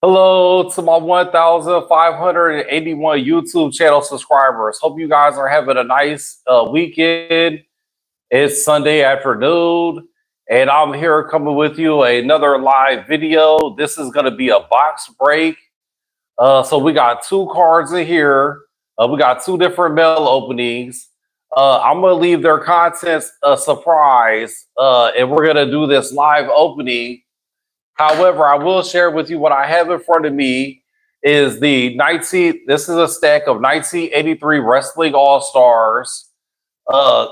Hello to my 1,581 YouTube channel subscribers. Hope you guys are having a nice weekend. It's Sunday afternoon, and I'm here coming with you another live video. This is going to be a box break. So we got two cards in here. We got two different mail openings. I'm going to leave their contents a surprise, and we're going to do this live opening. However, I will share with you what I have in front of me is this is a stack of 1983 Wrestling All-Stars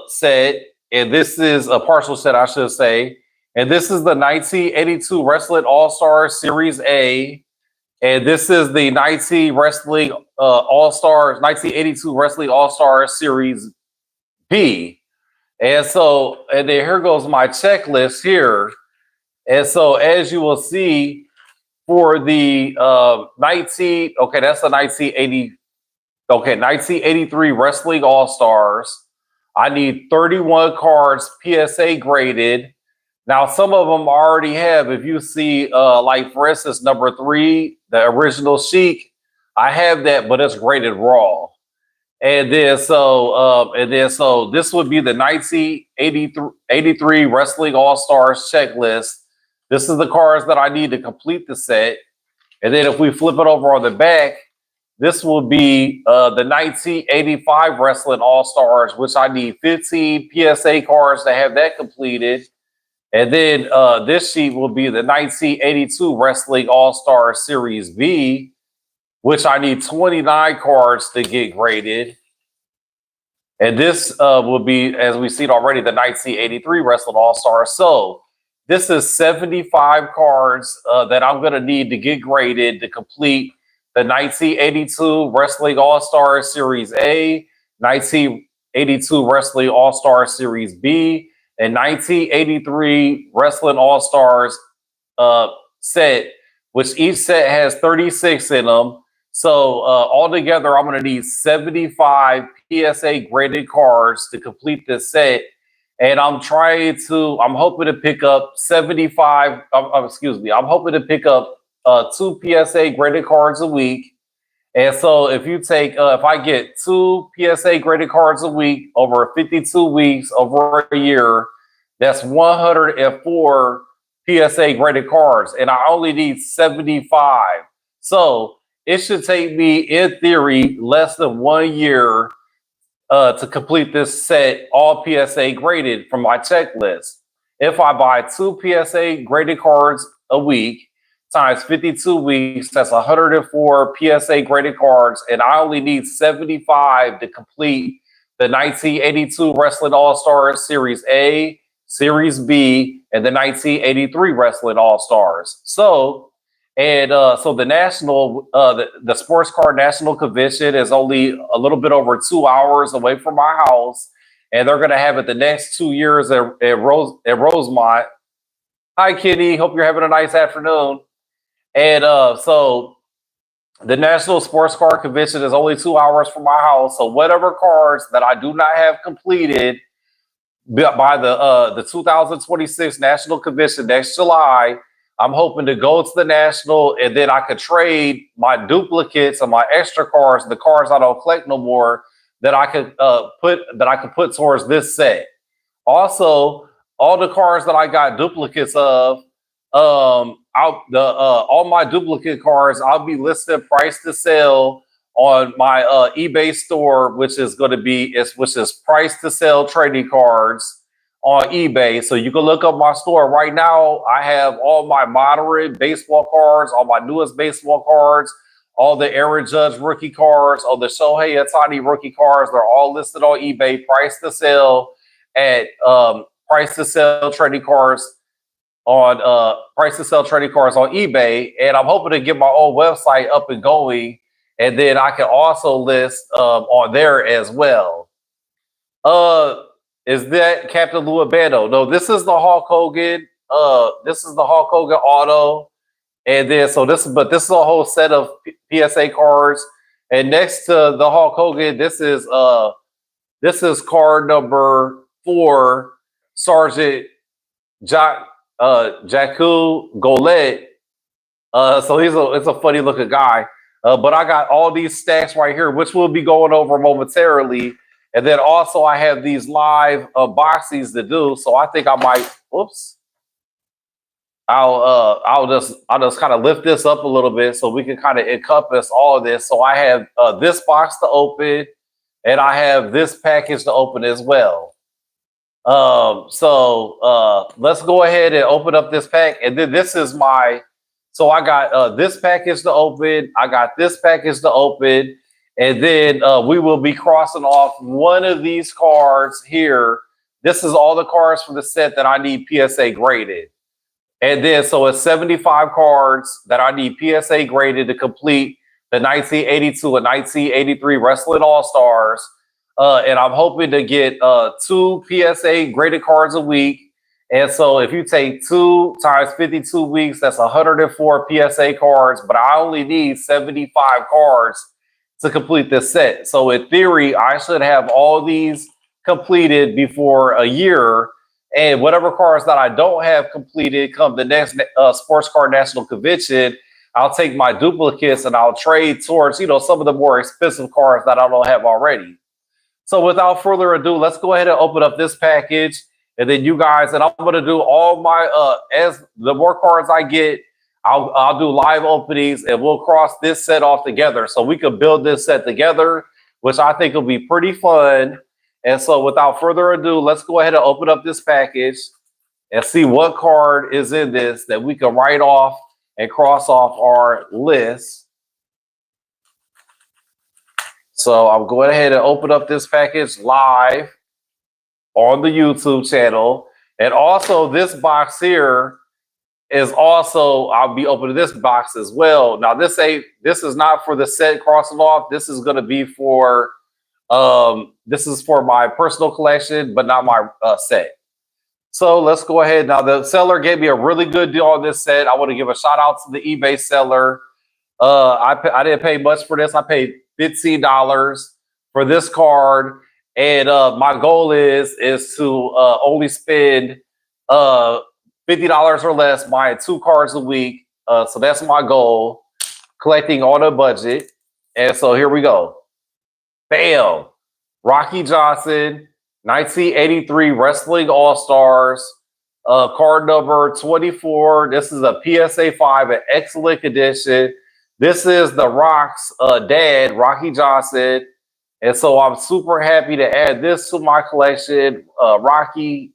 set, and this is a partial set, I should say. And this is the 1982 Wrestling All-Stars Series A, and this is the 1982 Wrestling All-Stars Series B. And then here goes my checklist here. And so, as you will see, for the that's the 1983 Wrestling All Stars. I need 31 cards PSA graded. Now, some of them I already have. If you see, like for instance, number 3, the original Sheik, I have that, but it's graded raw. And then so this would be the 1983 Wrestling All Stars checklist. This is the cards that I need to complete the set. And then if we flip it over on the back, this will be the 1985 Wrestling All-Stars, which I need 15 PSA cards to have that completed. And then this sheet will be the 1982 Wrestling All-Stars Series B, which I need 29 cards to get graded. And this will be, as we've seen already, the 1983 Wrestling All-Stars. So this is 75 cards that I'm going to need to get graded to complete the 1982 Wrestling All-Stars Series A, 1982 Wrestling All-Stars Series B, and 1983 Wrestling All-Stars set, which each set has 36 in them. So altogether, I'm going to need 75 PSA graded cards to complete this set. And I'm hoping to pick up 75, I'm hoping to pick up 2 PSA graded cards a week. And so if I get 2 PSA graded cards a week over 52 weeks, over a year, that's 104 PSA graded cards. And I only need 75. So it should take me, in theory, less than 1 year to complete this set, all PSA graded from my checklist. If I buy 2 PSA graded cards a week times 52 weeks, that's 104 PSA graded cards, and I only need 75 to complete the 1982 Wrestling All-Stars Series A, Series B, and the 1983 Wrestling All-Stars. So the national, the Sports Card National Convention is only a little bit over 2 hours away from my house, and they're going to have it the next 2 years at Rosemont. Hi, Kenny. Hope you're having a nice afternoon. And so the National Sports Card Convention is only 2 hours from my house. So whatever cards that I do not have completed by the 2026 National Convention next July, I'm hoping to go to the national, and then I could trade my duplicates and my extra cards, the cards I don't collect no more, that I could put towards this set. Also, all the cards that I got duplicates of, all my duplicate cards, I'll be listing price to sell on my eBay store, which is price to sell trading cards on eBay. So you can look up my store right now. I have all my moderate baseball cards, all my newest baseball cards, all the Aaron Judge rookie cards, all the Shohei Ohtani rookie cards. They're all listed on eBay, price to sell at price to sell trading cards on eBay. And I'm hoping to get my own website up and going, and then I can also list on there as well. Is that Captain Lou Abando? No, this is the Hulk Hogan. This is the Hulk Hogan auto. And then this is a whole set of PSA cards. And next to the Hulk Hogan, this is card number 4, Sergeant Jakku Golet. So it's a funny looking guy. But I got all these stacks right here, which we'll be going over momentarily. And then also I have these live boxings to do. So I think I might, whoops. I'll just kind of lift this up a little bit so we can kind of encompass all of this. So I have this box to open, and I have this package to open as well. Let's go ahead and open up this pack, and then this is my. So I got this package to open. I got this package to open, and then we will be crossing off one of these cards here. This is all the cards from the set that I need PSA graded. And then, so it's 75 cards that I need PSA graded to complete the 1982 and 1983 Wrestling All-Stars. And I'm hoping to get 2 PSA graded cards a week. And so if you take 2 times 52 weeks, that's 104 PSA cards, but I only need 75 cards to complete this set. So in theory, I should have all these completed before a year. And whatever cards that I don't have completed come the next Sports Card National Convention, I'll take my duplicates and I'll trade towards, some of the more expensive cards that I don't have already. So without further ado, let's go ahead and open up this package. And then you guys, and I'm going to do all my, as the more cards I get, I'll do live openings and we'll cross this set off together. So we could build this set together, which I think will be pretty fun. And so without further ado, let's go ahead and open up this package and see what card is in this that we can write off and cross off our list. So I'm going ahead and open up this package live on the YouTube channel. And also this box here is also, I'll be opening this box as well. Now this is not for the set crossing off. This is going to be for this is for my personal collection, but not my set. So let's go ahead. Now the seller gave me a really good deal on this set. I want to give a shout out to the eBay seller. I didn't pay much for this. I paid $15 for this card, and my goal is to only spend $50 or less buying 2 cards a week. So that's my goal, collecting on a budget. And so here we go. Bam! Rocky Johnson, 1983 Wrestling All-Stars, card number 24. This is a PSA 5, an excellent condition. This is The Rock's dad, Rocky Johnson. And so I'm super happy to add this to my collection. Rocky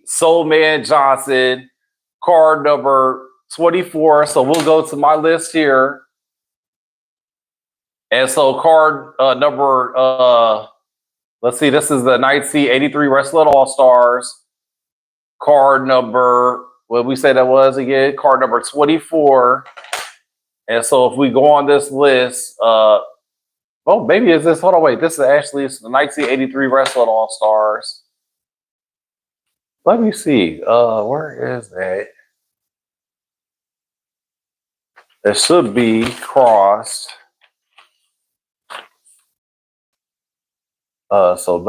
Soul Man Johnson, card number 24. So we'll go to my list here. And so card number, let's see, this is the 1983 Wrestling All-Stars. Card number, what did we say that was again? Card number 24. And so if we go on this list, oh, maybe is this, hold on, wait, this is actually the 1983 Wrestling All-Stars. Let me see, where is that? It should be crossed. So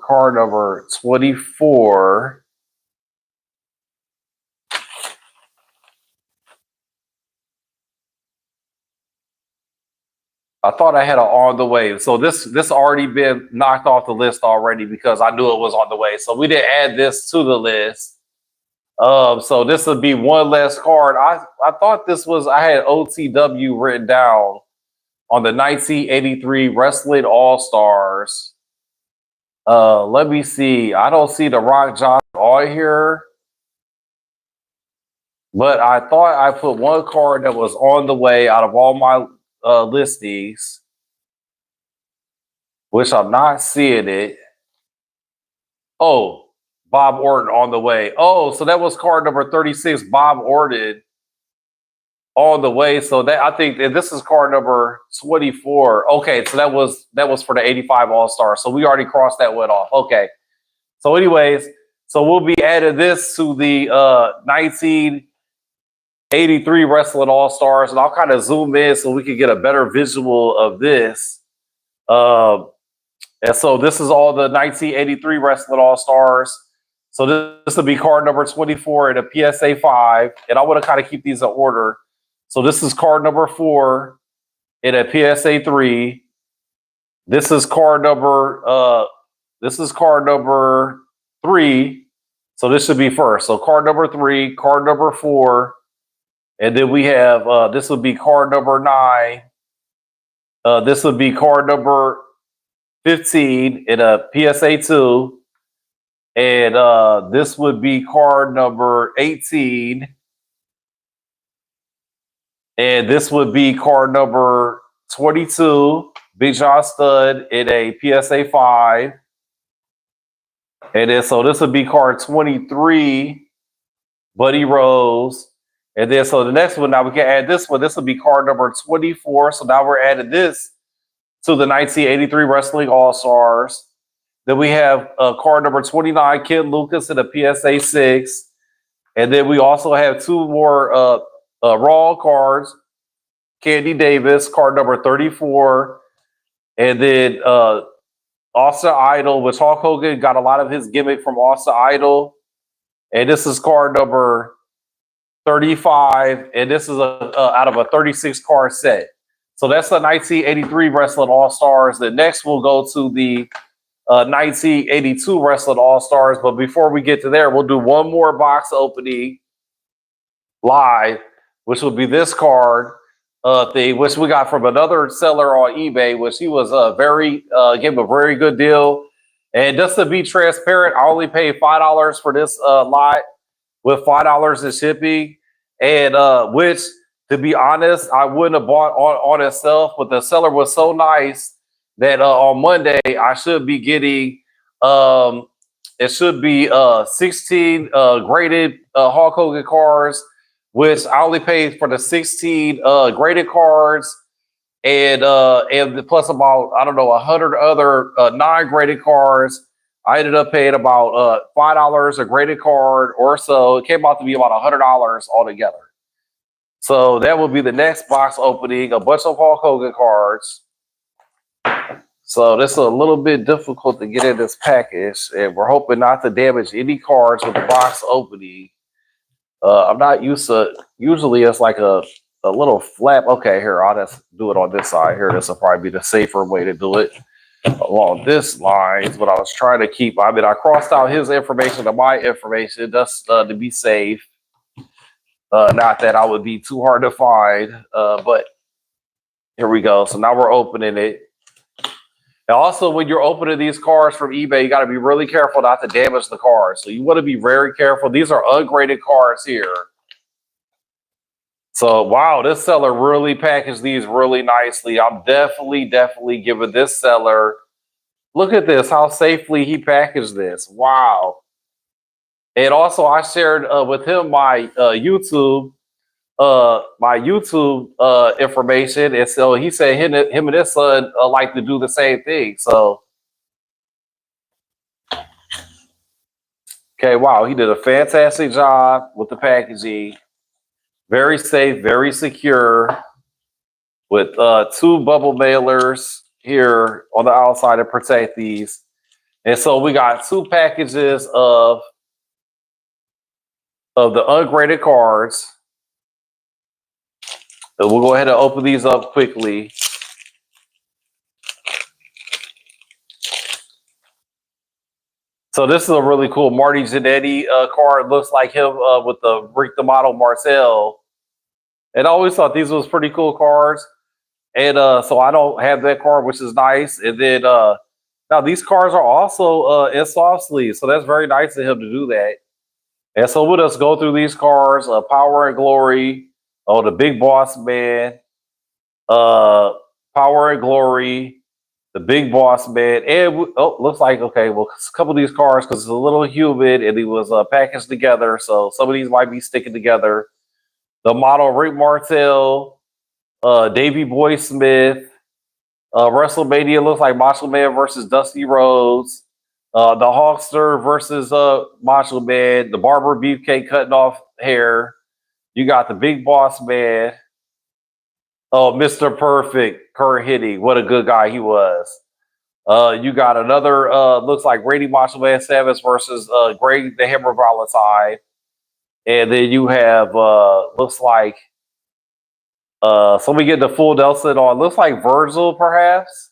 card number 24. I thought I had an on the way. So this already been knocked off the list already because I knew it was on the way. So we didn't add this to the list. So this would be one less card. I thought this was, I had OTW written down on the 1983 Wrestling All-Stars. Let me see. I don't see the Rock Johnson on here. But I thought I put one card that was on the way out of all my listings, which I'm not seeing it. Oh, Bob Orton on the way. Oh, so that was card number 36, Bob Orton on the way. So that, I think that this is card number 24. Okay, so that was for the 85 All-Star. So we already crossed that one off. Okay. So anyways, so we'll be adding this to the 1983 Wrestling All-Stars, and I'll kind of zoom in so we can get a better visual of this. And so this is all the 1983 Wrestling All-Stars. So this will be card number 24 in a PSA 5. And I want to kind of keep these in order. So this is card number 4 in a PSA 3. This is card number 3. So this should be first. So card number 3, card number 4, and then we have this would be card number 9. This would be card number 15 in a PSA 2. And this would be card number 18. And this would be card number 22, Big John Stud in a PSA 5. And then so this would be card 23, Buddy Rose. And then so the next one, now we can add this one. This would be card number 24. So now we're adding this to the 1983 Wrestling All-Stars. Then we have card number 29, Ken Lucas in a PSA 6. And then we also have 2 more Raw cards. Candy Davis, card number 34. And then Austin Idol, which Hulk Hogan got a lot of his gimmick from Austin Idol. And this is card number 35. And this is out of a 36 card set. So that's the 1983 Wrestling All-Stars. The next we'll go to the 1982 Wrestling All-Stars. But before we get to there, we'll do one more box opening live, which will be this card thing, which we got from another seller on eBay, which he was gave a very good deal. And just to be transparent, I only paid $5 for this lot with $5 in shipping. And which, to be honest, I wouldn't have bought on itself, but the seller was so nice that on Monday I should be getting it should be 16 graded Hulk Hogan cards, which I only paid for the 16 graded cards, and plus about, I don't know, 100 other non-graded cards. I ended up paying about $5 a graded card or so. It came out to be about $100 altogether. So that will be the next box opening, a bunch of Hulk Hogan cards. So this is a little bit difficult to get in this package, and we're hoping not to damage any cards with the box opening. I'm not used to, usually it's like a little flap. Okay, here, I'll just do it on this side here. This will probably be the safer way to do it along this line. But I was trying to keep, I mean, I crossed out his information and my information just to be safe. Not that I would be too hard to find, but here we go. So now we're opening it. And also, when you're opening these cards from eBay, you got to be really careful not to damage the cards. So you want to be very careful. These are ungraded cards here. So, wow, this seller really packaged these really nicely. I'm definitely giving this seller, look at this, how safely he packaged this. Wow. And also, I shared with him my YouTube information, and so he said him and his son like to do the same thing. So, okay, wow, he did a fantastic job with the packaging. Very safe, very secure, with 2 bubble mailers here on the outside to protect these. And so we got 2 packages of the ungraded cards. So we'll go ahead and open these up quickly. So this is a really cool Marty Jannetty card. Looks like him with the Rick the Model Martel. And I always thought these was pretty cool cards. And so I don't have that card, which is nice. And then now these cards are also in soft sleeves. So that's very nice of him to do that. And so we'll just go through these cards. Power and Glory. Oh, the Big Boss Man. Power and Glory. The Big Boss Man. And looks like, okay, well, a couple of these cards, because it's a little humid and it was packaged together. So some of these might be sticking together. The model Rick Martel. Davey Boy Smith. WrestleMania looks like Macho Man versus Dusty Rhodes. The Hulkster versus Macho Man. The Barber Beefcake cutting off hair. You got the Big Boss Man. Oh, Mr. Perfect, Kurt Hennig. What a good guy he was. You got another looks like Randy Macho Man Savage versus Greg the Hammer Valentine, and then you have looks like so we get the full Nelson on. Looks like Virgil perhaps.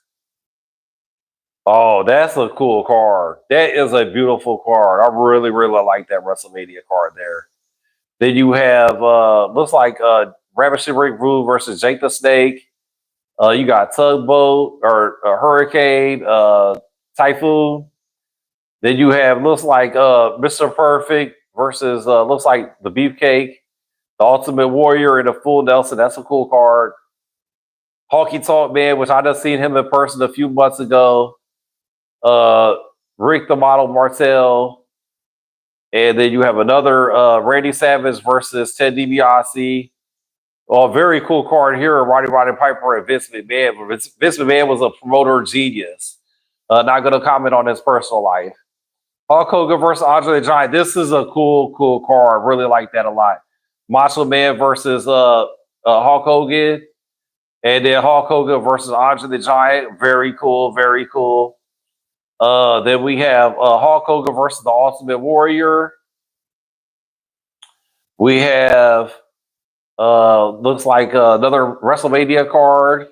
Oh, that's a cool card. That is a beautiful card. I really, really like that WrestleMania card there. Then you have looks like Ravishing Rick Rude versus Jake the Snake. You got Tugboat or Hurricane, Typhoon. Then you have looks like Mr. Perfect versus looks like the Beefcake, the Ultimate Warrior, and the Full Nelson. That's a cool card. Honky Tonk Man, which I just seen him in person a few months ago. Uh, Rick the Model Martel, and then you have another Randy Savage versus Ted DiBiase. Oh, very cool card here, Roddy Piper and Vince McMahon. Vince McMahon was a promoter genius. Not going to comment on his personal life. Hulk Hogan versus Andre the Giant. This is a cool card. Really like that a lot. Macho Man versus Hulk Hogan. And then Hulk Hogan versus Andre the Giant. Very cool, very cool. Then we have Hulk Hogan versus the Ultimate Warrior. We have looks like another WrestleMania card.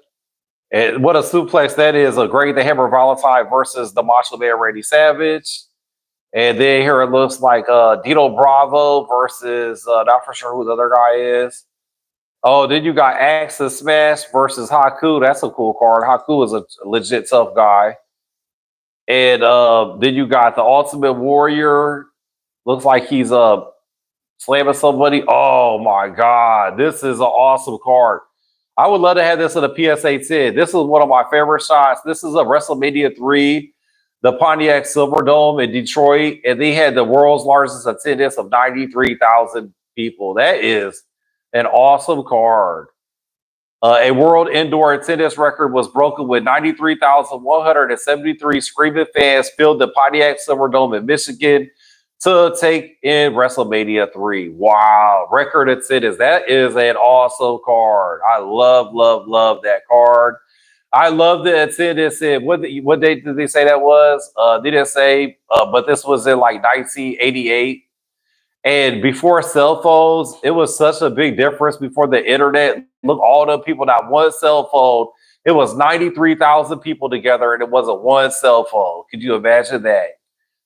And what a suplex that is. A Greg the Hammer Valentine versus the Macho Man Randy Savage. And then here it looks like Dino Bravo versus not for sure who the other guy is. Oh, then you got Axis Smash versus Haku. That's a cool card. Haku is a legit tough guy. And then you got the Ultimate Warrior. Looks like he's slamming somebody. Oh my God. This is an awesome card. I would love to have this in a PSA 10. This is one of my favorite shots. This is a WrestleMania 3, the Pontiac Silverdome in Detroit. And they had the world's largest attendance of 93,000 people. That is an awesome card. A world indoor attendance record was broken with 93,173 screaming fans filled the Pontiac Silverdome in Michigan to take in WrestleMania 3. Wow, record attendance. That is an awesome card. I love that card. I love the attendance. What date did they say that was? They didn't say, but this was in like 1988. And before cell phones, it was such a big difference before the internet. Look, all the people that one cell phone, it was 93,000 people together and it wasn't one cell phone. Could you imagine that?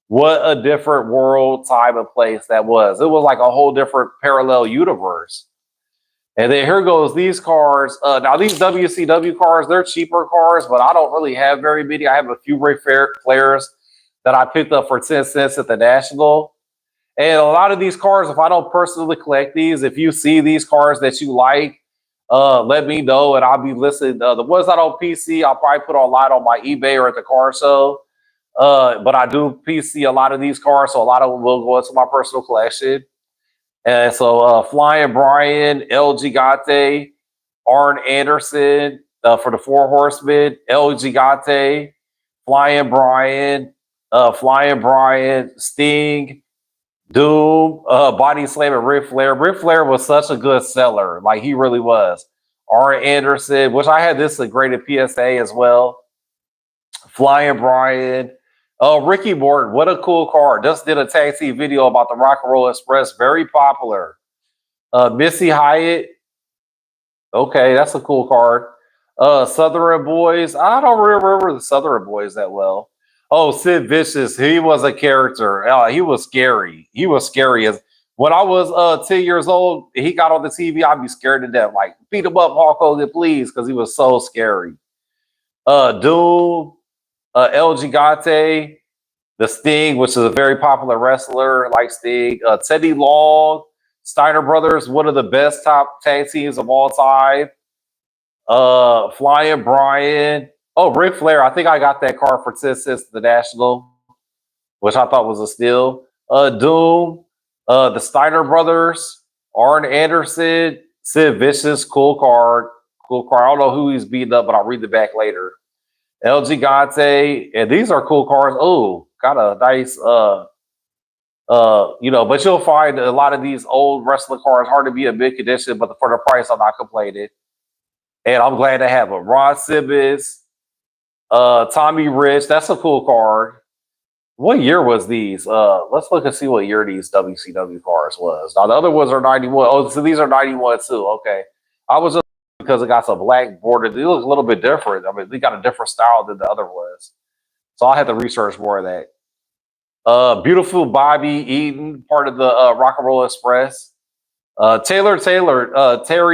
What a different world, time, and place that was. It was like a whole different parallel universe. And then here goes these cards. Now, these WCW cards, they're cheaper cards, but I don't really have very many. I have a few Ric Flairs that I picked up for 10 cents at the National. And a lot of these cards, if I don't personally collect these, if you see these cards that you like, let me know and I'll be listening. The ones that on PC, I'll probably put online on my eBay or at the car show. But I do PC a lot of these cards, so a lot of them will go into my personal collection. And so Flying Brian, El Gigante, Arn Anderson for the Four Horsemen, El Gigante, Flying Brian, Sting, Doom, Body Slam, and Ric Flair. Ric Flair was such a good seller. Like, he really was. Arn Anderson, which I had this graded PSA as well. Flying Brian. Ricky Morton, what a cool card. Just did a tag team video about the Rock and Roll Express. Very popular. Missy Hyatt. Okay, that's a cool card. Southern Boys. I don't remember the Southern Boys that well. Oh, Sid Vicious. He was a character. He was scary. He was scary. When I was 10 years old, he got on the TV, I'd be scared to death. Like, beat him up, Hulk Hogan, please, because he was so scary. Doom. El Gigante, the Sting, which is a very popular wrestler like Sting, Teddy Long, Steiner Brothers, one of the best top tag teams of all time. Flying Brian. Oh, Ric Flair. I think I got that card for 10 cents at the National, which I thought was a steal. Doom, the Steiner Brothers, Arn Anderson, Sid Vicious, cool card. Cool card. I don't know who he's beating up, but I'll read the back later. El Gigante, and these are cool cards. Oh, got a nice, but you'll find a lot of these old wrestling cards hard to be in mid condition, but for the price, I'm not complaining. And I'm glad to have them. Ron Simmons, Tommy Rich, that's a cool card. What year was these? Let's look and see what year these WCW cards was. Now the other ones are 91. Oh, so these are 91 too. Okay. I was just because it got some black border. They look a little bit different. I mean, they got a different style than the other ones. So I had to research more of that. Beautiful Bobby Eaton, part of the Rock and Roll Express. Terry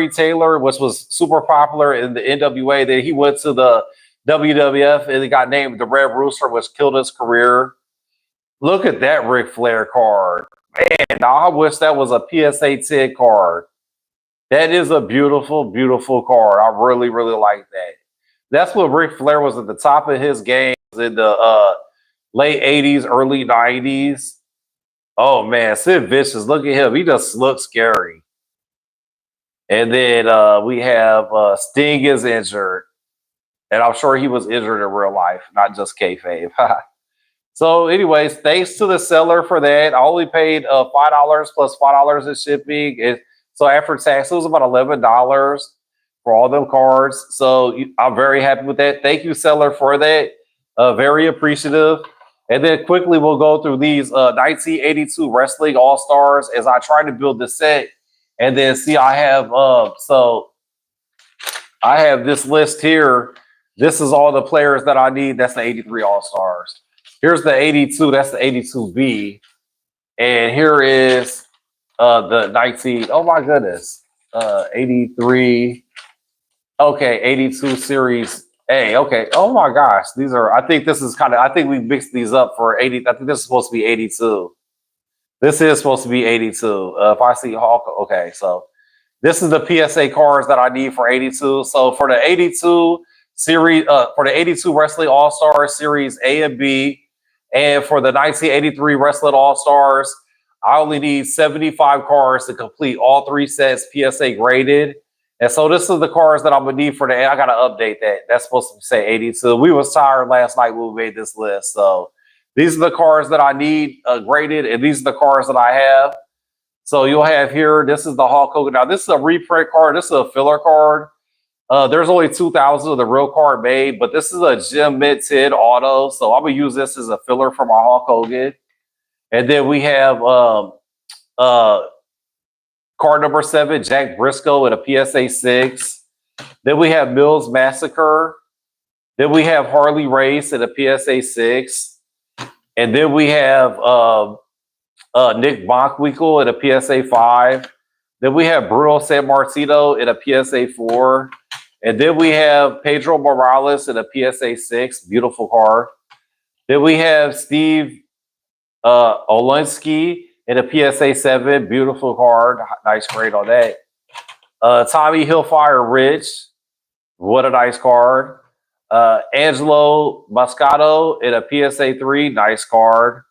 Taylor, which was super popular in the NWA. Then he went to the WWF and he got named the Red Rooster, which killed his career. Look at that Ric Flair card. Man, I wish that was a PSA 10 card. That is a beautiful, beautiful card. I really, really like that. That's what Ric Flair was at the top of his game in the late 80s, early 90s. Oh, man, Sid Vicious, look at him. He just looks scary. And then we have Sting is injured. And I'm sure he was injured in real life, not just kayfabe. So, anyways, thanks to the seller for that. I only paid $5 plus $5 in shipping. So after tax, it was about $11 for all them cards. So I'm very happy with that. Thank you, seller, for that. Very appreciative. And then quickly, we'll go through these 1982 Wrestling All Stars as I try to build the set. And then see, I have I have this list here. This is all the players that I need. That's the 83 All Stars. Here's the 82. That's the 82B. And here is the 19. Oh, my goodness. 83. Okay, 82 Series A. Okay. Oh, my gosh. These are, I think this is kind of, I think we mixed these up for 80. I think this is supposed to be 82. This is supposed to be 82. If I see Hulk, okay. So this is the PSA cards that I need for 82. So for the 82 series, for the 82 Wrestling All Stars Series A and B, and for the 1983 Wrestling All Stars, I only need 75 cards to complete all three sets PSA graded. And so this is the cards that I'm gonna need for the. I gotta update that. That's supposed to say 82. We was tired last night when we made this list. So these are the cards that I need graded, and these are the cards that I have. So you'll have here. This is the Hulk Hogan. Now this is a reprint card. This is a filler card. There's only 2,000 of the real card made, but this is a Jim Mid-Tid auto. So I'm going to use this as a filler for my Hulk Hogan. And then we have card number 7, Jack Briscoe at a PSA 6. Then we have Mills Massacre. Then we have Harley Race at a PSA 6. And then we have Nick Bockwinkel at a PSA 5. Then we have Bruno Sammartino at a PSA 4. And then we have Pedro Morales at a PSA 6. Beautiful card. Then we have Steve Olinsky at a PSA 7. Beautiful card. Nice grade on that. Tommy Hillfire Rich. What a nice card. Angelo Moscato at a PSA 3. Nice card.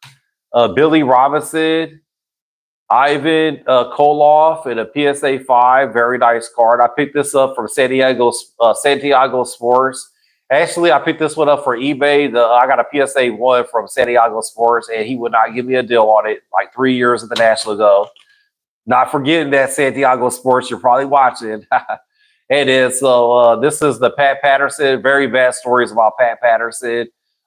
Billy Robinson. Ivan Koloff at a PSA 5, very nice card. I picked this up from Santiago Sports. Actually, I picked this one up for eBay. I got a PSA 1 from Santiago Sports, and he would not give me a deal on it like 3 years international ago. Not forgetting that Santiago Sports, you're probably watching. It is. So this is the Pat Patterson. Very bad stories about Pat Patterson.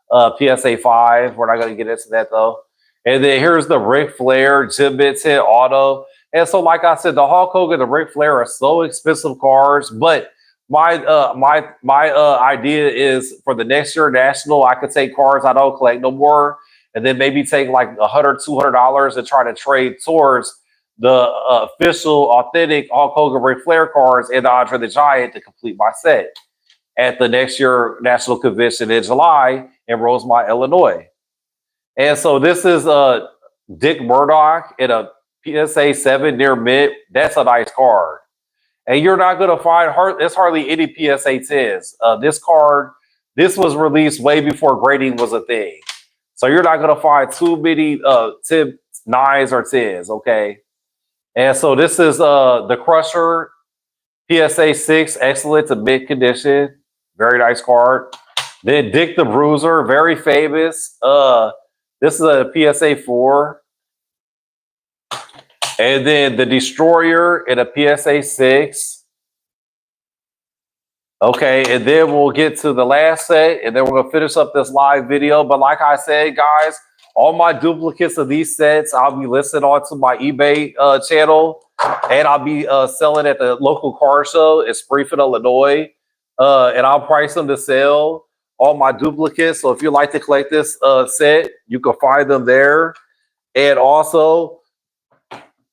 PSA 5. We're not going to get into that, though. And then here's the Ric Flair Jim Mid-Tid auto. And so, like I said, the Hulk Hogan, the Ric Flair are so expensive cards. But my idea is for the next year national, I could take cards I don't collect no more, and then maybe take like $100, $200 and try to trade towards the official, authentic Hulk Hogan Ric Flair cards and the Andre the Giant to complete my set at the next year national convention in July in Rosemont, Illinois. And so this is Dick Murdoch in a PSA 7 near mid. That's a nice card. And you're not going to find there's hardly any PSA 10s. This card, this was released way before grading was a thing. So you're not going to find too many 10 9s or 10s, okay? And so this is the Crusher PSA 6, excellent to mid condition. Very nice card. Then Dick the Bruiser, very famous. This is a PSA 4. And then the Destroyer in a PSA 6. Okay, and then we'll get to the last set, and then we're gonna finish up this live video. But like I said, guys, all my duplicates of these sets, I'll be listing onto my eBay channel, and I'll be selling at the local car show in Springfield, Illinois, and I'll price them to sell all my duplicates. So if you like to collect this set, you can find them there. And also,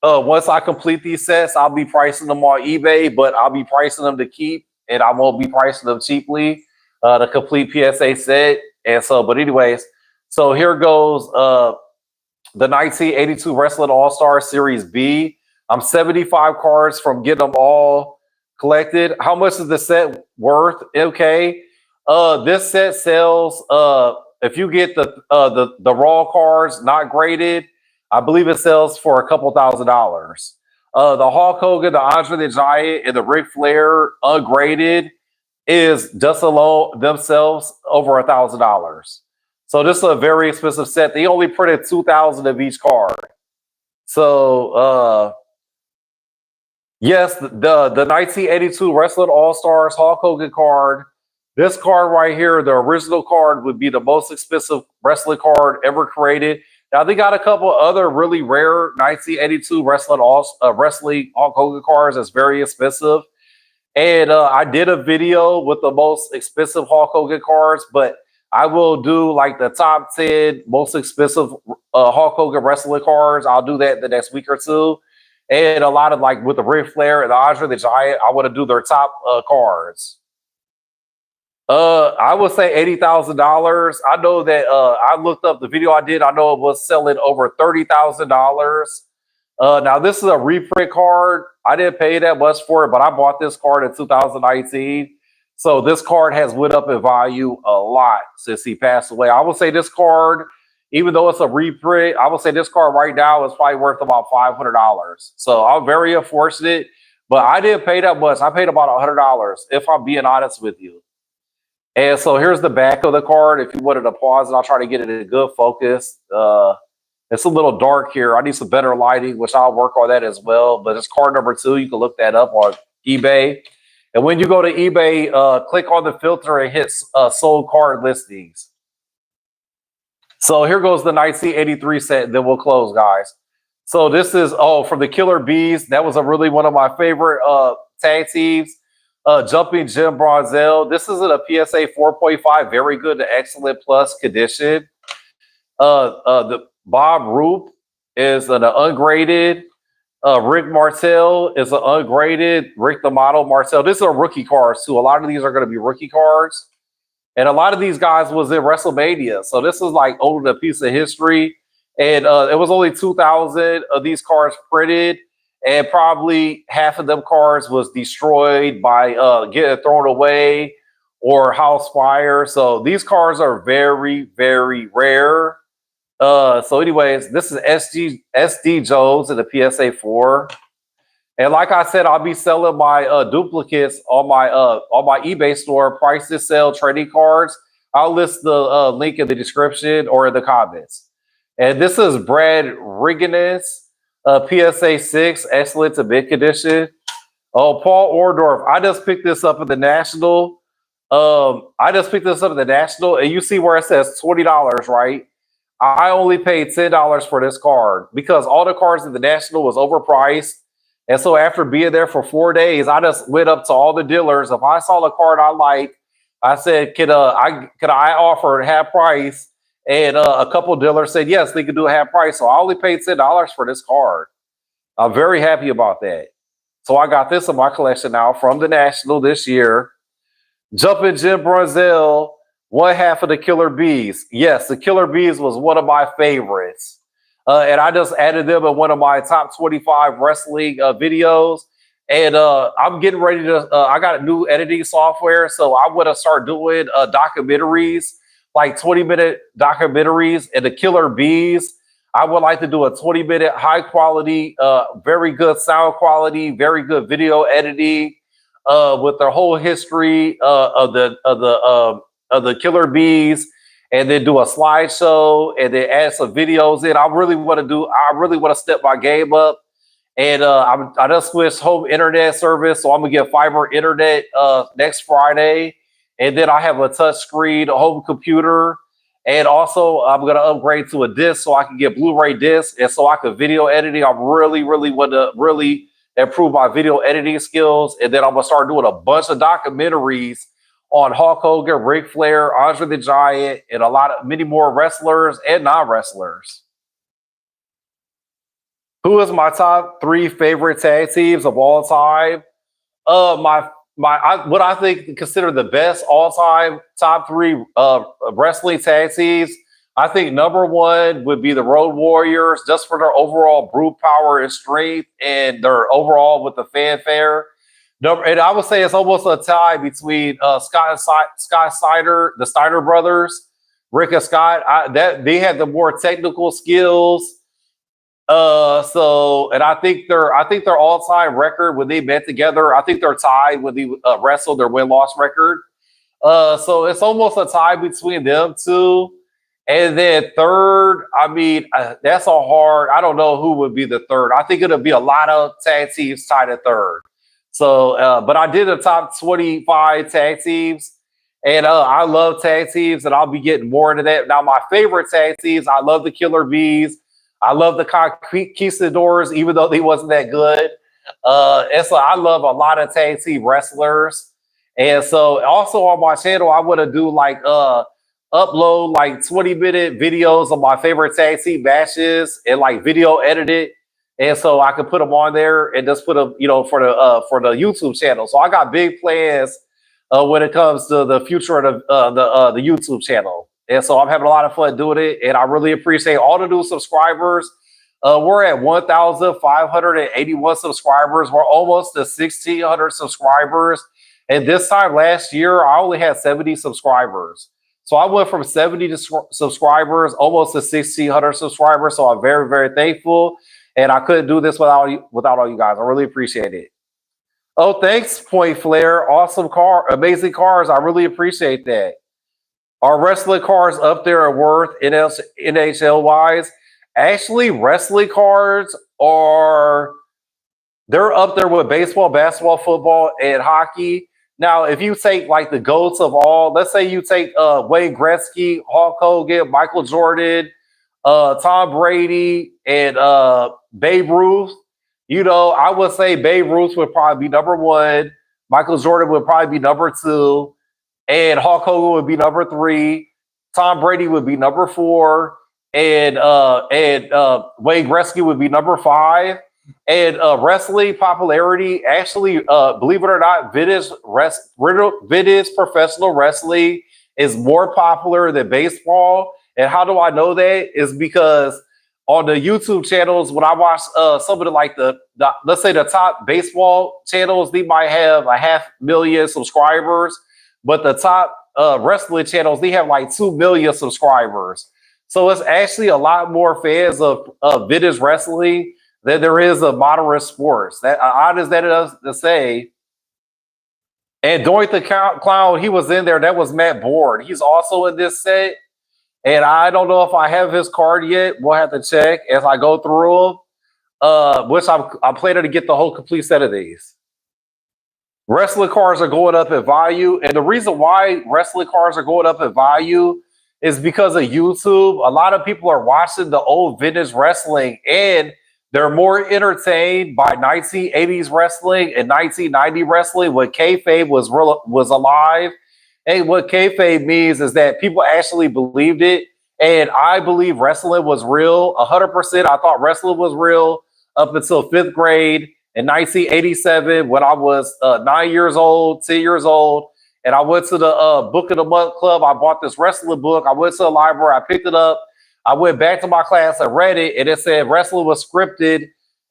once I complete these sets, I'll be pricing them on eBay, but I'll be pricing them to keep, and I won't be pricing them cheaply. The complete PSA set. And so, but anyways, so here goes the 1982 Wrestling All-Star Series B. I'm 75 cards from getting them all collected. How much is the set worth? Okay. This set sells, if you get the raw cards not graded, I believe it sells for a couple $1,000s. The Hulk Hogan, the Andre the Giant, and the Ric Flair ungraded is just alone themselves over $1,000. So this is a very expensive set. They only printed 2,000 of each card. So yes, the 1982 Wrestling All Stars Hulk Hogan card. This card right here, the original card, would be the most expensive wrestling card ever created. Now they got a couple other really rare 1982 wrestling Hulk Hogan cards that's very expensive. And I did a video with the most expensive Hulk Hogan cards, but I will do like the top 10 most expensive Hulk Hogan wrestling cards. I'll do that the next week or two. And a lot of like with the Ric Flair and the Andre the Giant, I want to do their top cards. I would say $80,000. I know that I looked up the video I did. I know it was selling over $30,000. Now this is a reprint card. I didn't pay that much for it, but I bought this card in 2019. So this card has went up in value a lot since he passed away. I would say this card, even though it's a reprint, I would say this card right now is probably worth about $500. So I'm very unfortunate, but I didn't pay that much. I paid about $100, if I'm being honest with you. And so here's the back of the card. If you wanted to pause it, I'll try to get it in good focus. It's a little dark here. I need some better lighting, which I'll work on that as well. But it's card number 2. You can look that up on eBay. And when you go to eBay, click on the filter and hit sold card listings. So here goes the 1983 set, and then we'll close, guys. So this is, from the Killer Bees. That was really one of my favorite tag teams. Jumping Jim Bronzell. This is in a PSA 4.5, very good to excellent plus condition. The Bob Roop is an ungraded. Rick Martel is an ungraded. Rick the Model Martel. These are rookie cards too. A lot of these are going to be rookie cards. And a lot of these guys was in WrestleMania. So this is like older than a piece of history. And it was only 2,000 of these cards printed. And probably half of them cards was destroyed by getting thrown away or house fire. So these cards are very, very rare. So anyways, this is SD Jones in the PSA 4. And like I said, I'll be selling my duplicates on my eBay store, price to sell trading cards. I'll list the link in the description or in the comments. And this is Brad Riggins. PSA 6, excellent to mint condition. Oh, Paul Orndorff. I just picked this up at the National. And you see where it says $20, right? I only paid $10 for this card because all the cards at the National was overpriced. And so after being there for 4 days, I just went up to all the dealers. If I saw a card I liked, I said, could I offer half price? And a couple of dealers said, yes, they could do a half price. So I only paid $10 for this card. I'm very happy about that. So I got this in my collection now from the National this year. Jumping Jim Brunzell, one half of the Killer Bees. Yes, the Killer Bees was one of my favorites. And I just added them in one of my top 25 wrestling videos. And I'm getting ready to, I got a new editing software. So I want to start doing documentaries, like 20-minute documentaries. And the Killer Bees, I would like to do a 20-minute high quality, very good sound quality, very good video editing with their whole history of the Killer Bees, and then do a slideshow and then add some videos in. I really want to step my game up And I just switched home internet service, so I'm gonna get fiber internet next Friday. And then I have a touch screen home computer, and also I'm gonna upgrade to a disc so I can get Blu-ray discs, and so I can video editing. I'm really want to really improve my video editing skills, and then I'm gonna start doing a bunch of documentaries on Hulk Hogan, Ric Flair, Andre the Giant, and many more wrestlers and non-wrestlers. Who is my top 3 favorite tag teams of all time? What I think consider the best all time top 3 wrestling tag teams. I think number 1 would be the Road Warriors, just for their overall brute power and strength, and their overall with the fanfare. And I would say it's almost a tie between Scott Steiner, the Steiner brothers, Rick and Scott. They had the more technical skills. And I think their all-time record when they met together, I think they're tied when they wrestled, their win-loss record. So it's almost a tie between them two. And then third, I mean, that's a hard. I don't know who would be the third. I think it'll be a lot of tag teams tied at third. So, but I did the top 25 tag teams, and I love tag teams, and I'll be getting more into that. Now, my favorite tag teams, I love the Killer Bees. I love the Conquistadors, even though they wasn't that good. And so I love a lot of tag team wrestlers. And so also on my channel, I want to do like upload like 20-minute videos of my favorite tag team matches and like video edit it. And so I can put them on there and just put them, for the YouTube channel. So I got big plans when it comes to the future of the YouTube channel. And so I'm having a lot of fun doing it, and I really appreciate all the new subscribers. We're at 1,581 subscribers. We're almost to 1,600 subscribers. And this time last year, I only had 70 subscribers. So I went from 70 subscribers almost to 1,600 subscribers. So I'm very, very thankful. And I couldn't do this without all you guys. I really appreciate it. Oh, thanks, Point Flare. Awesome car, amazing cars. I really appreciate that. Are wrestling cars up there at worth NHL wise? Actually, wrestling cards they're up there with baseball, basketball, football, and hockey. Now, if you take like the GOATs of all, let's say you take Wayne Gretzky, Hulk Hogan, Michael Jordan, Tom Brady, and Babe Ruth, I would say Babe Ruth would probably be number 1. Michael Jordan would probably be number 2. And Hulk Hogan would be number 3. Tom Brady would be number 4. And Wayne Gretzky would be number 5. And wrestling popularity, actually, believe it or not, vintage professional wrestling is more popular than baseball. And how do I know that? Is because on the YouTube channels, when I watch some of the let's say the top baseball channels, they might have 500,000 subscribers. But the top wrestling channels, they have like 2 million subscribers. So it's actually a lot more fans of vintage wrestling than there is of modern sports. That odd as that is to say. And Doink the Clown, he was in there. That was Matt Bourne. He's also in this set. And I don't know if I have his card yet. We'll have to check as I go through them. Which I'm planning to get the whole complete set of these. Wrestling cars are going up in value. And the reason why wrestling cars are going up in value is because of YouTube. A lot of people are watching the old vintage wrestling, and they're more entertained by 1980s wrestling and 1990 wrestling when kayfabe was alive. And what kayfabe means is that people actually believed it. And I believe wrestling was real. 100%. I thought wrestling was real up until 5th grade. In 1987, when I was 9 years old, 10 years old, and I went to the Book of the Month Club. I bought this wrestling book. I went to the library. I picked it up. I went back to my class. I read it, and it said wrestling was scripted.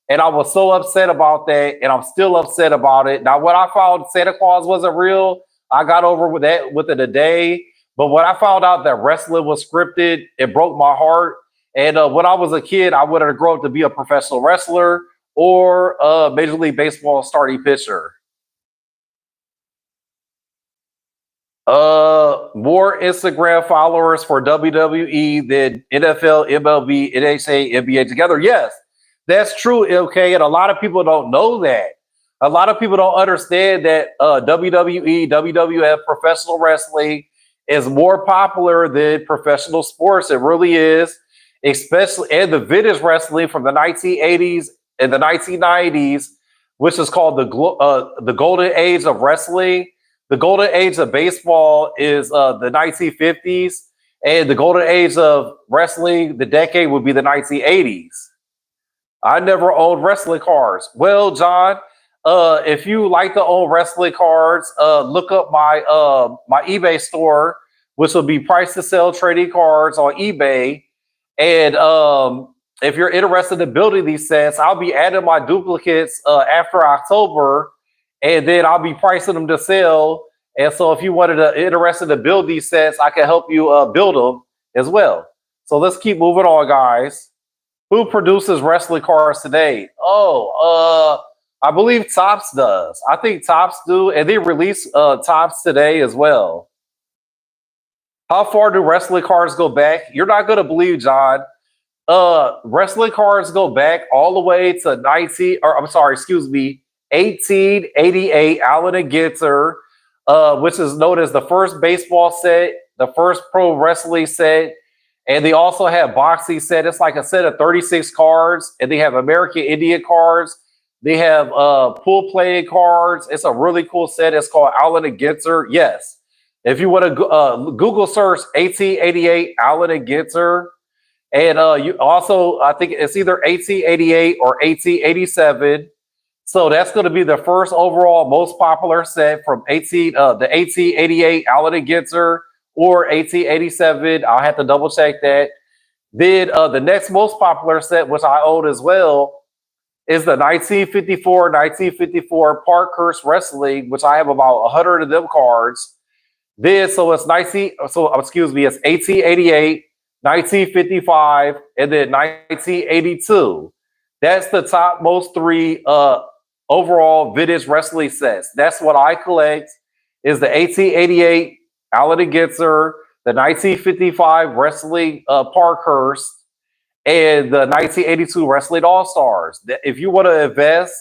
And I was so upset about that, and I'm still upset about it. Now, when I found Santa Claus wasn't real, I got over with that within a day. But when I found out that wrestling was scripted, it broke my heart. And when I was a kid, I wanted to grow up to be a professional wrestler or a Major League Baseball starting pitcher. More Instagram followers for WWE than NFL, MLB, NHL, NBA together. Yes, That's true, okay, and a lot of people don't know that. A lot of people don't understand that WWE, WWF, professional wrestling is more popular than professional sports. It really is, especially and the vintage wrestling from the 1980s and the 1990s, which is called the golden age of wrestling. The golden age of baseball is the 1950s, and the golden age of wrestling, the decade, would be the 1980s. I never owned wrestling cards. Well, John, if you like to own wrestling cards, look up my eBay store, which will be price to sell trading cards on eBay. And if you're interested in building these sets, I'll be adding my duplicates after October, and then I'll be pricing them to sell. And so, if you wanted to interested to build these sets, I can help you build them as well. So let's keep moving on, guys. Who produces wrestling cards today? Oh, I believe Topps does. I think Topps do, and they release Topps today as well. How far do wrestling cards go back? You're not gonna believe, John. Wrestling cards go back all the way to 1888. Allen and Ginter, which is known as the first baseball set, the first pro wrestling set. And they also have boxing set. It's like a set of 36 cards, and they have American Indian cards. They have pool playing cards. It's a really cool set. It's called Allen and Ginter. Yes. If you want to Google search 1888 Allen and Ginter, and you also, I think it's either 1888 or 1887. So that's going to be the first overall most popular set from the 1888 Allen and Ginter or 1887. I'll have to double check that. Then the next most popular set, which I own as well, is the 1954 Parkhurst Wrestling, which I have about 100 of them cards. Then it's 1888, 1955, and then 1982. That's the top most three overall vintage wrestling sets. That's what I collect, is the 1888 Allen and Ginter, the 1955 Wrestling Parkhurst, and the 1982 Wrestling All Stars. If you want to invest,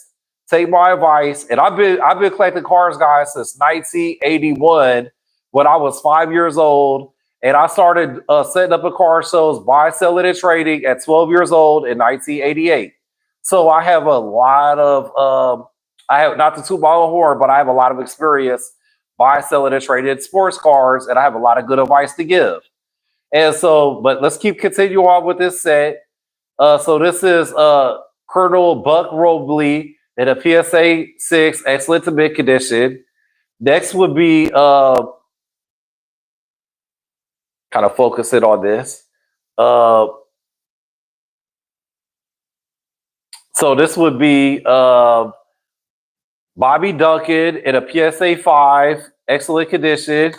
take my advice. And I've been collecting cards, guys, since 1981 when I was 5 years old, and I started setting up a card shows, buy, selling, and trading at 12 years old in 1988. So I have a lot of I have, not to toot my own horn, but I have a lot of experience buy, selling, and trading sports cards, and I have a lot of good advice to give. And so, but let's continue on with this set. So this is Colonel Buck Robley in a PSA 6, excellent to mint condition. Next would be kind of focusing on this. So this would be Bobby Duncan in a PSA 5, excellent condition.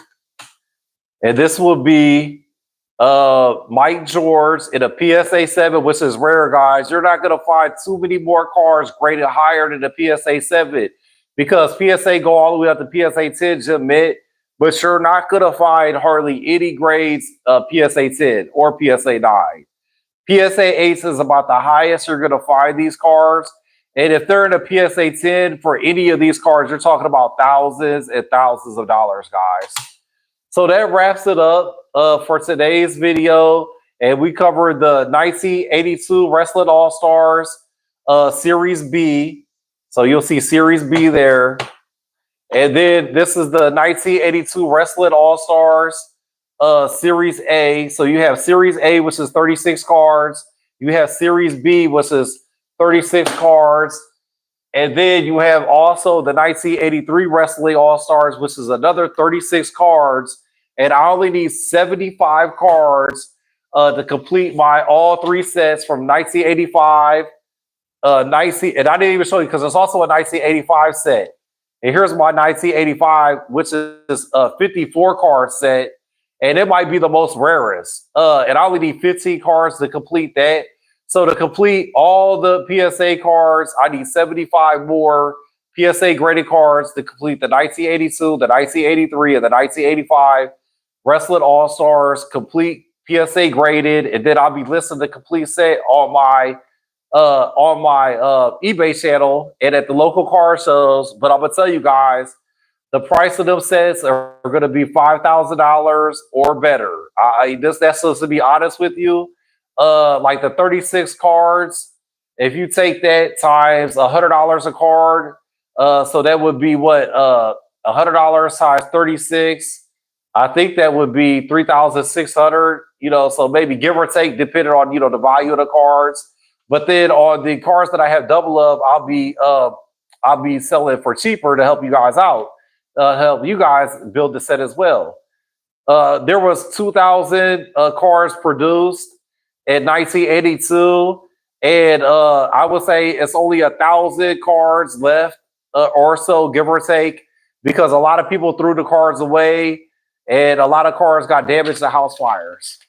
And this would be Mike George in a PSA 7, which is rare, guys. You're not going to find too many more cards graded higher than the PSA 7 because PSA go all the way up to PSA 10 to mint, but you're not going to find hardly any grades PSA 10 or PSA 9. PSA 8 is about the highest you're going to find these cards. And if they're in a PSA 10 for any of these cards, you're talking about thousands and thousands of dollars, guys. So that wraps it up for today's video. And we covered the 1982 Wrestling All-Stars Series B. So you'll see Series B there. And then this is the 1982 Wrestling All-Stars Series A. So you have Series A, which is 36 cards. You have Series B, which is 36 cards. And then you have also the 1983 Wrestling All-Stars, which is another 36 cards. And I only need 75 cards to complete my all three sets from 1985. And I didn't even show you because there's also a 1985 set. And here's my 1985, which is a 54 card set. And it might be the most rarest. And I only need 15 cards to complete that. So to complete all the PSA cards, I need 75 more PSA graded cards to complete the 1982, the 1983, and the 1985 Wrestling All-Stars complete PSA graded. And then I'll be listing the complete set on my on my eBay channel and at the local car shows. But I'm gonna tell you guys, the price of them sets are going to be $5,000 or better. That's just to be honest with you. Like the 36 cards, if you take that times $100 a card, so that would be what $100 times 36. I think that would be 3,600. You know, so maybe give or take, depending on the value of the cards. But then on the cards that I have double of, I'll be selling for cheaper to help you guys out. Help you guys build the set as well. There was 2,000 cars produced in 1982, and I would say it's only 1,000 cards left or so, give or take, because a lot of people threw the cards away, and a lot of cars got damaged in house fires.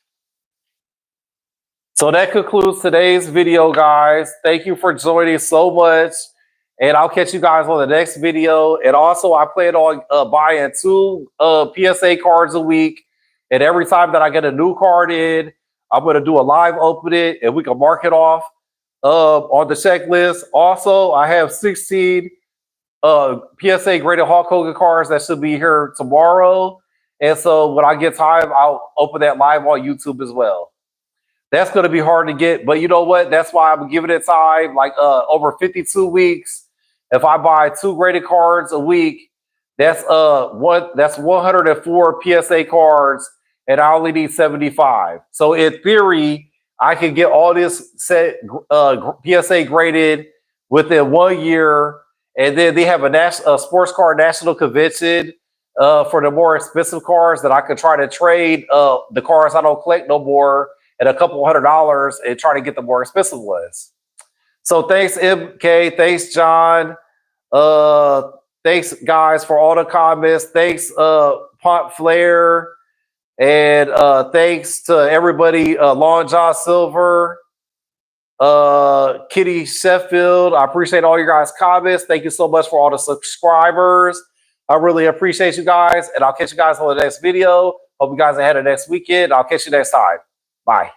So that concludes today's video, guys. Thank you for joining so much. And I'll catch you guys on the next video. And also, I plan on buying 2 PSA cards a week. And every time that I get a new card in, I'm going to do a live opening and we can mark it off on the checklist. Also, I have 16 PSA graded Hulk Hogan cards that should be here tomorrow. And so when I get time, I'll open that live on YouTube as well. That's going to be hard to get. But you know what? That's why I'm giving it time, like over 52 weeks. If I buy 2 graded cards a week, that's 104 PSA cards, and I only need 75. So in theory, I can get all this set PSA graded within 1 year, and then they have a sports car national convention for the more expensive cars that I could try to trade the cars I don't collect no more at a couple $100 and try to get the more expensive ones. So thanks, MK. Thanks, John. Thanks, guys, for all the comments. Thanks, Pont Flair. And thanks to everybody, Long John Silver, Kitty Sheffield. I appreciate all your guys' comments. Thank you so much for all the subscribers. I really appreciate you guys. And I'll catch you guys on the next video. Hope you guys are ahead of next weekend. I'll catch you next time. Bye.